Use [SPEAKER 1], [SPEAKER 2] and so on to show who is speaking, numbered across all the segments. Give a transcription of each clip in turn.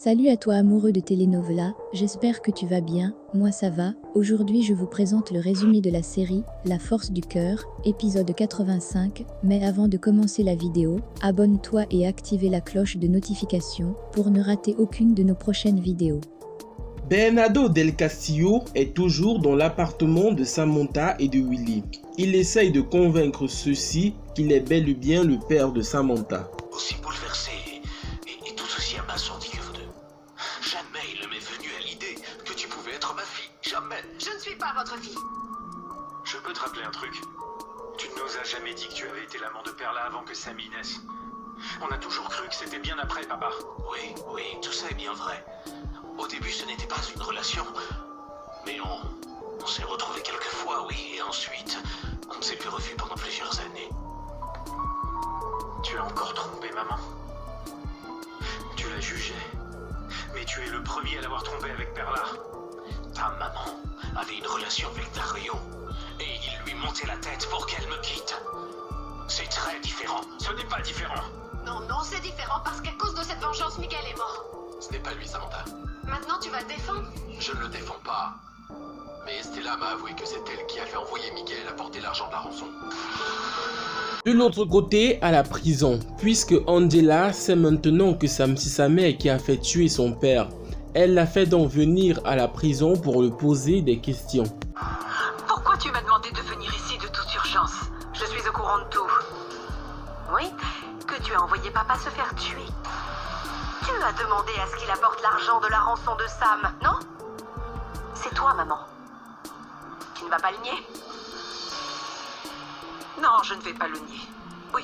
[SPEAKER 1] Salut à toi amoureux de telenovela, j'espère que tu vas bien, moi ça va. Aujourd'hui je vous présente le résumé de la série La Force du Cœur, épisode 85, mais avant de commencer la vidéo, abonne-toi et active la cloche de notification pour ne rater aucune de nos prochaines vidéos.
[SPEAKER 2] Bernardo del Castillo est toujours dans l'appartement de Samantha et de Willy. Il essaye de convaincre ceux-ci qu'il est bel et bien le père de Samantha.
[SPEAKER 3] Aussi bouleversé et tout aussi abasourdi que vous deux. Jamais il ne m'est venu à l'idée que tu pouvais être ma fille. Jamais.
[SPEAKER 4] Je ne suis pas votre fille.
[SPEAKER 5] Je peux te rappeler un truc. Tu ne nous as jamais dit que tu avais été l'amant de Perla avant que Sammy naisse. On a toujours cru que c'était bien après, papa.
[SPEAKER 3] Oui, tout ça est bien vrai. Au début, ce n'était pas une relation. Mais on s'est retrouvés quelques fois, oui, et ensuite, on ne s'est plus revus pendant plusieurs années.
[SPEAKER 5] Tu as encore trompé maman. Tu l'as jugée. Mais tu es le premier à l'avoir trompée avec Perla.
[SPEAKER 3] Ta maman avait une relation avec Dario. Et il lui montait la tête pour qu'elle me quitte. C'est très différent.
[SPEAKER 5] Ce n'est pas différent.
[SPEAKER 4] Non, c'est différent parce qu'à cause de cette vengeance, Miguel est mort.
[SPEAKER 6] Ce n'est pas lui, Samantha.
[SPEAKER 4] Maintenant, tu vas te défendre?
[SPEAKER 6] Je ne le défends pas. Mais Estella m'a avoué que c'est elle qui a fait envoyer Miguel apporter l'argent de la rançon.
[SPEAKER 2] De l'autre côté, à la prison, puisque Angela sait maintenant que c'est sa mère qui a fait tuer son père, elle l'a fait donc venir à la prison pour lui poser des questions.
[SPEAKER 7] Pourquoi tu m'as demandé de venir ici de toute urgence? Je suis au courant de tout. Oui, que tu as envoyé papa se faire tuer. Tu as demandé à ce qu'il apporte l'argent de la rançon de Sam, non? C'est toi, maman. Tu ne vas pas le nier? Non, je ne vais pas le nier. Oui,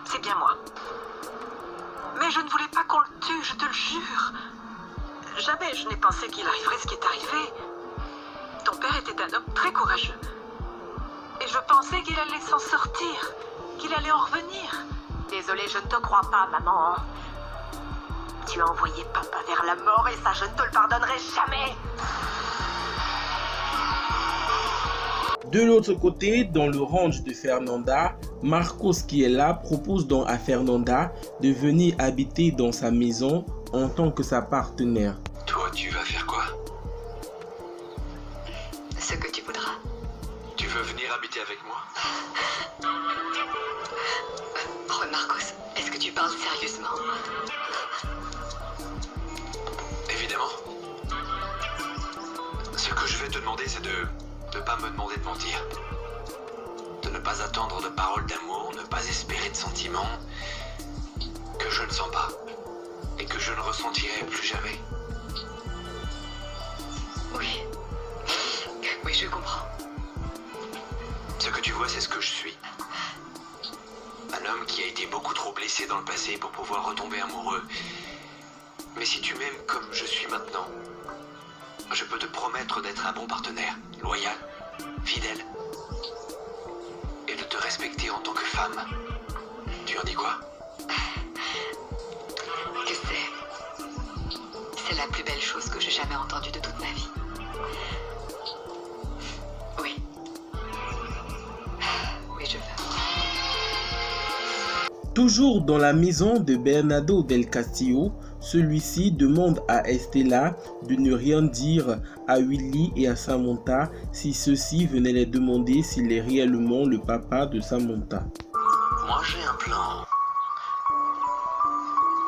[SPEAKER 7] c'est bien moi. Mais je ne voulais pas qu'on le tue, je te le jure. Jamais je n'ai pensé qu'il arriverait ce qui est arrivé. Ton père était un homme très courageux. Et je pensais qu'il allait s'en sortir, qu'il allait en revenir. Désolée, je ne te crois pas, maman. Tu as envoyé papa vers la mort et ça, je ne te le pardonnerai jamais.
[SPEAKER 2] De l'autre côté, dans le ranch de Fernanda, Marcos qui est là propose donc à Fernanda de venir habiter dans sa maison en tant que sa partenaire.
[SPEAKER 6] Toi, tu vas faire quoi?
[SPEAKER 7] Ce que tu voudras.
[SPEAKER 6] Tu veux venir habiter avec moi?
[SPEAKER 7] Marcos, est-ce que tu parles sérieusement?
[SPEAKER 6] Évidemment. Ce que je vais te demander, c'est de ne pas me demander de mentir. De ne pas attendre de paroles d'amour, ne pas espérer de sentiments que je ne sens pas et que je ne ressentirai plus jamais.
[SPEAKER 7] Oui, je comprends.
[SPEAKER 6] Ce que tu vois, c'est ce que je suis. Un homme qui a été beaucoup trop blessé dans le passé pour pouvoir retomber amoureux. Mais si tu m'aimes comme je suis maintenant, je peux te promettre d'être un bon partenaire, loyal, fidèle, et de te respecter en tant que femme. Tu en dis quoi?
[SPEAKER 7] Que c'est la plus belle chose que j'ai jamais entendue de toute ma vie. Oui, je veux.
[SPEAKER 2] Toujours dans la maison de Bernardo del Castillo, celui-ci demande à Estella de ne rien dire à Willy et à Samantha si ceux-ci venaient les demander s'il est réellement le papa de Samantha.
[SPEAKER 3] Moi, j'ai un plan.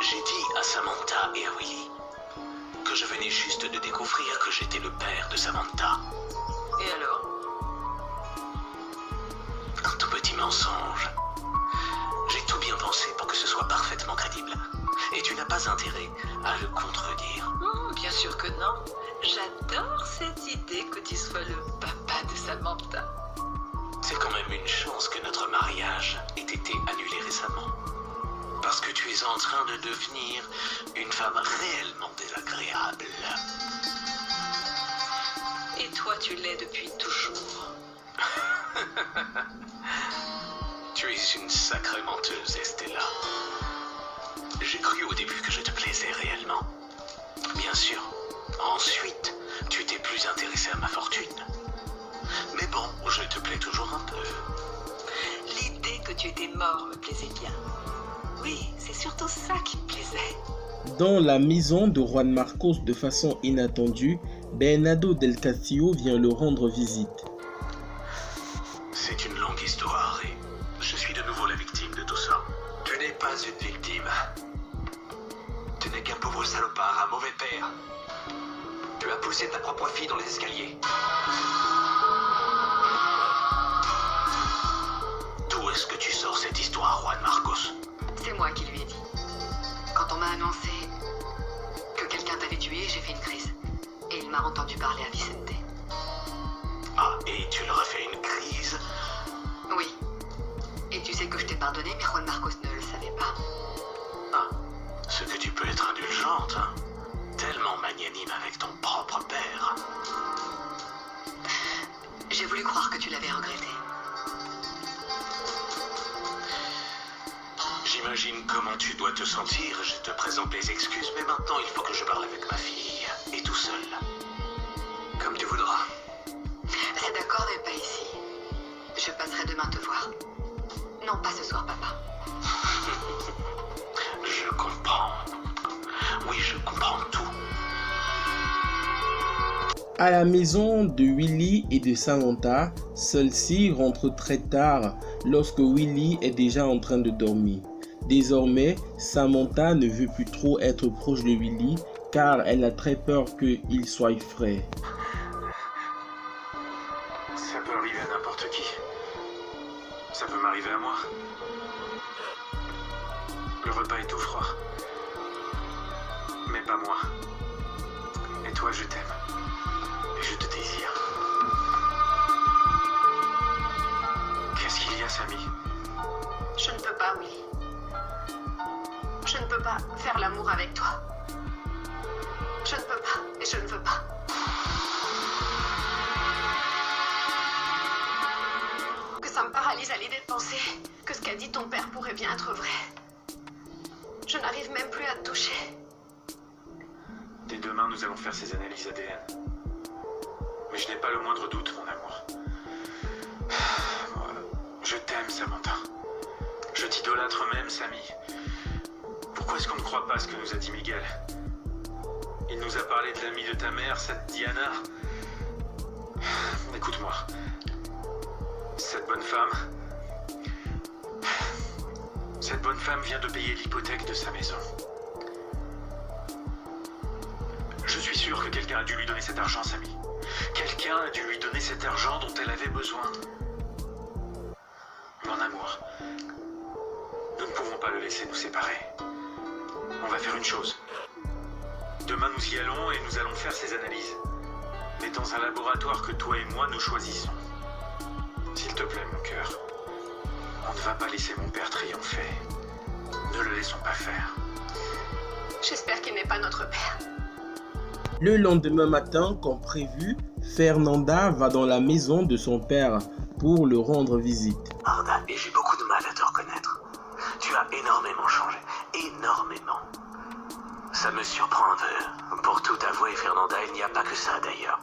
[SPEAKER 3] J'ai dit à Samantha et à Willy que je venais juste de découvrir que j'étais le père de Samantha.
[SPEAKER 7] Et alors?
[SPEAKER 3] Un tout petit mensonge. J'ai tout bien pensé pour que ce soit parfaitement crédible. Et tu n'as pas intérêt à le contredire.
[SPEAKER 7] Bien sûr que non. J'adore cette idée que tu sois le papa de Samantha.
[SPEAKER 3] C'est quand même une chance que notre mariage ait été annulé récemment. Parce que tu es en train de devenir une femme réellement désagréable.
[SPEAKER 7] Et toi, tu l'es depuis toujours.
[SPEAKER 3] Tu es une sacrée menteuse, Estella. J'ai cru au début que je te plaisais réellement. Bien sûr, ensuite, tu t'es plus intéressé à ma fortune. Mais bon, je te plais toujours un peu.
[SPEAKER 7] L'idée que tu étais mort me plaisait bien. Oui, c'est surtout ça qui me plaisait.
[SPEAKER 2] Dans la maison de Juan Marcos, de façon inattendue, Bernardo del Castillo vient le rendre visite.
[SPEAKER 3] C'est une longue histoire et je suis de nouveau la victime de tout ça.
[SPEAKER 6] Tu n'es pas une victime. Tu n'es qu'un pauvre salopard, un mauvais père. Tu as poussé ta propre fille dans les escaliers.
[SPEAKER 3] D'où est-ce que tu sors cette histoire, Juan Marcos?
[SPEAKER 4] C'est moi qui lui ai dit. Quand on m'a annoncé que quelqu'un t'avait tué, j'ai fait une crise. Et il m'a entendu parler à Vicente.
[SPEAKER 3] Ah, et tu leur as fait une crise?
[SPEAKER 4] Oui. Et tu sais que je t'ai pardonné, mais Juan Marcos ne le savait pas.
[SPEAKER 3] Ah, ce que tu peux être indulgente, hein? Tellement magnanime avec ton propre père.
[SPEAKER 4] J'ai voulu croire que tu l'avais regretté.
[SPEAKER 3] J'imagine comment tu dois te sentir, je te présente les excuses, mais maintenant il faut que je parle avec ma fille, et tout seul.
[SPEAKER 6] Comme tu voudras.
[SPEAKER 4] C'est d'accord, mais pas ici. Je passerai demain te voir. Non, pas ce soir, papa.
[SPEAKER 3] Je comprends. Oui, je comprends tout.
[SPEAKER 2] À la maison de Willy et de Samantha, celle-ci rentre très tard lorsque Willy est déjà en train de dormir. Désormais, Samantha ne veut plus trop être proche de Willy car elle a très peur qu'il soit frais.
[SPEAKER 5] Ça peut arriver à n'importe qui. Ça peut m'arriver à moi. Le repas est tout froid. Mais pas moi. Et toi, je t'aime. Et je te désire. Qu'est-ce qu'il y a, Samy?
[SPEAKER 4] Je ne peux pas, Willy. Je ne peux pas faire l'amour avec toi. Je ne peux pas, et je ne veux pas. Que ça me paralyse à l'idée de penser que ce qu'a dit ton père pourrait bien être vrai. Je n'arrive même plus à te toucher.
[SPEAKER 5] Dès demain, nous allons faire ces analyses ADN. Mais je n'ai pas le moindre doute, mon amour. Je t'aime, Samantha. Je t'idolâtre même, Samy. Pourquoi est-ce qu'on ne croit pas ce que nous a dit Miguel? Il nous a parlé de l'amie de ta mère, cette Diana. Écoute-moi. Cette bonne femme vient de payer l'hypothèque de sa maison. Je suis sûr que quelqu'un a dû lui donner cet argent, Samy. Quelqu'un a dû lui donner cet argent dont elle avait besoin. Mon amour, nous ne pouvons pas le laisser nous séparer. On va faire une chose. Demain, nous y allons et nous allons faire ces analyses. Mais dans un laboratoire que toi et moi, nous choisissons. S'il te plaît, mon cœur, on ne va pas laisser mon père triompher. Ne le laissons pas faire.
[SPEAKER 4] J'espère qu'il n'est pas notre père.
[SPEAKER 2] Le lendemain matin, comme prévu, Fernanda va dans la maison de son père pour le rendre visite.
[SPEAKER 3] Arda, et j'ai beaucoup de mal à te reconnaître. Tu as énormément changé. Énormément. Ça me surprend un peu. Pour tout avouer, Fernanda, il n'y a pas que ça d'ailleurs.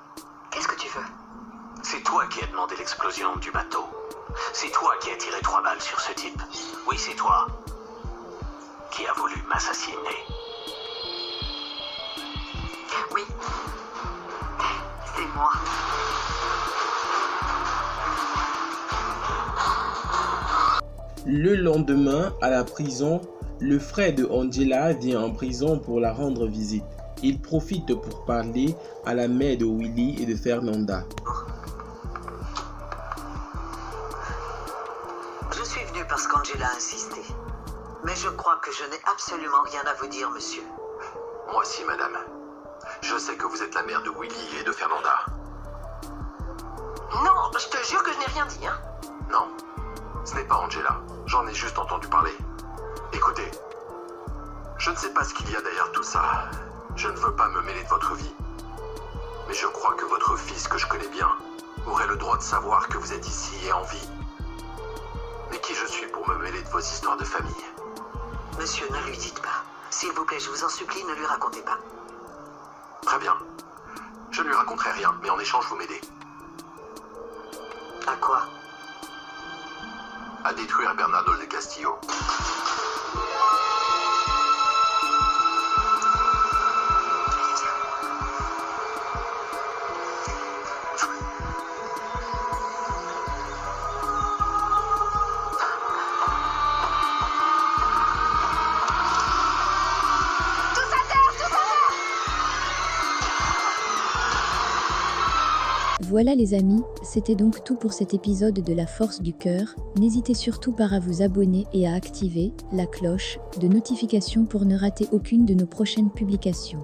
[SPEAKER 4] Qu'est-ce que tu veux?
[SPEAKER 3] C'est toi qui as demandé l'explosion du bateau. C'est toi qui as tiré 3 balles sur ce type. Oui, c'est toi qui as voulu m'assassiner.
[SPEAKER 4] Oui. C'est moi.
[SPEAKER 2] Le lendemain, à la prison, le frère de Angela vient en prison pour la rendre visite. Il profite pour parler à la mère de Willy et de Fernanda.
[SPEAKER 7] Je suis venu parce qu'Angela a insisté. Mais je crois que je n'ai absolument rien à vous dire, monsieur.
[SPEAKER 6] Moi aussi, madame. Je sais que vous êtes la mère de Willy et de Fernanda.
[SPEAKER 4] Non, je te jure que je n'ai rien dit, hein.
[SPEAKER 6] Non, ce n'est pas Angela. J'en ai juste entendu parler. Écoutez, je ne sais pas ce qu'il y a derrière tout ça. Je ne veux pas me mêler de votre vie. Mais je crois que votre fils, que je connais bien, aurait le droit de savoir que vous êtes ici et en vie. Mais qui je suis pour me mêler de vos histoires de famille?
[SPEAKER 7] Monsieur, ne lui dites pas. S'il vous plaît, je vous en supplie, ne lui racontez pas.
[SPEAKER 6] Très bien. Je ne lui raconterai rien, mais en échange, vous m'aidez.
[SPEAKER 7] À quoi?
[SPEAKER 6] À détruire Bernardo del Castillo.
[SPEAKER 1] Voilà les amis, c'était donc tout pour cet épisode de La Force du Cœur. N'hésitez surtout pas à vous abonner et à activer la cloche de notification pour ne rater aucune de nos prochaines publications.